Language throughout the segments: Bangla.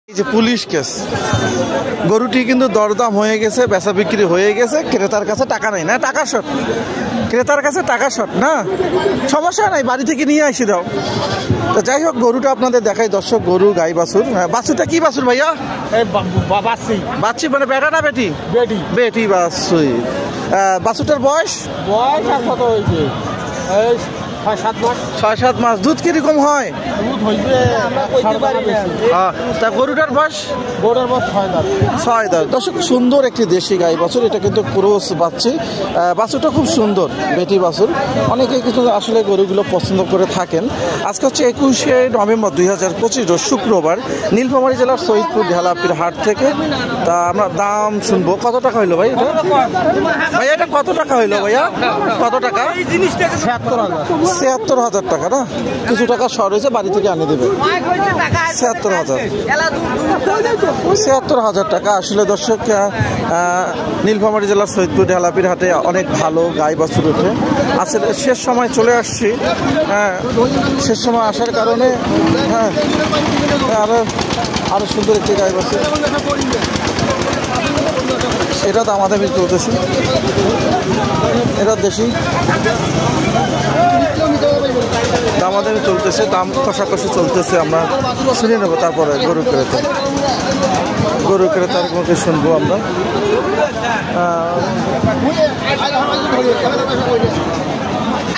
এই যে পুলিশ কেস, গরুটি কিন্তু দরদাম হয়ে গেছে, বেচা বিক্রি হয়ে গেছে, ক্রেতার কাছে টাকা নেই না, টাকা শর্ট, ক্রেতার কাছে টাকা শর্ট না, সমস্যা নাই, বাড়ি থেকে নিয়ে আসি দাও। তো যাই হোক, গরুটা আপনাদের দেখাই দর্শক, গরু গাই বাছুর। বাছুরটা কি বাছুর ভাইয়া? বাচ্চি মানে বেটা না বেটি? বেটি। বেটি বাছুর। বাছুরটার বয়স আর কত হয়েছে? 6-7 মাস। দুধ কিরকম হয়? তা গরুটার বয়স? গরুটার বয়স 6 দাঁত। দর্শক, সুন্দর একটি দেশি গাই বাছুর, এটা কিন্তু ক্রস বাচ্চি। বাছুরটা খুব সুন্দর, বেটি বাছুর। অনেকে কিন্তু আসলে গরুগুলো পছন্দ করে থাকেন। আজকে হচ্ছে 21শে নভেম্বর 2025 শুক্রবার, নীলফামারী জেলার সৈয়দপুর ঢেলাপির হাট থেকে। তা আমরা দাম শুনবো। কত টাকা হইলো ভাই এটা? ভাইয়া এটা কত টাকা হইলো ভাইয়া? কত টাকা? 76,000 টাকা না? কিছু টাকা শর্ট হয়েছে, বাড়ি থেকে আনে দেবে। 76,000 টাকা। আসলে দর্শক, নীলফামারী জেলার সৈয়দপুর ঢেলাপির হাটে অনেক ভালো গাই বাছুর ওঠে। আসলে শেষ সময় চলে আসছি, শেষ সময় আসার কারণে আরো সুন্দর একটি গাই বাছুর, এটা দামাদামি চলতেছে। এটা দেশি, দামাদামি চলতেছে, দাম কষাকষি চলতেছে। আমরা শুনে নেবো, তারপরে গরু ক্রেতার মুখে শুনবো আমরা।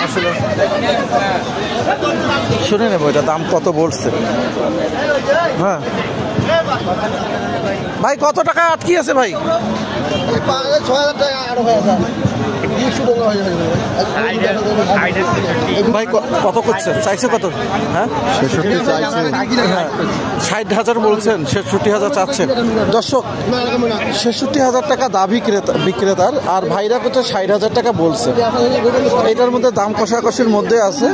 আসলে শুনে নেবো এটা দাম কত বলছে। হ্যাঁ ভাই, কত টাকা আটকি আছে ভাই? 6,000 টাকা। ভাই কত করছেন? চাইছে কত? হ্যাঁ 60,000 বলছেন, 66,000 চাচ্ছেন। দর্শক, 66,000 টাকা দাবি বিক্রেতার, আর ভাইরা করছে 60,000 টাকা বলছে। এটার মধ্যে দাম কষাকষির মধ্যে আছে।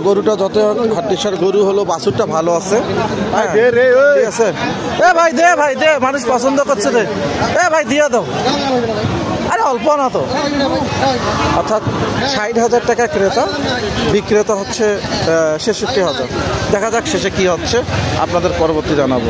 গরুটা যত হাড্ডিসার গরু হলো, বাছুরটা ভালো আছে। এ ভাই দে, ভাই দে, মানুষ পছন্দ করছে দে। এ ভাই দিয়ে দাও, আরে অল্প না তো। অর্থাৎ 60,000 টাকা ক্রেতা, বিক্রেতা হচ্ছে 66,000। দেখা যাক শেষে কি হচ্ছে, আপনাদের পরবর্তী জানাবো।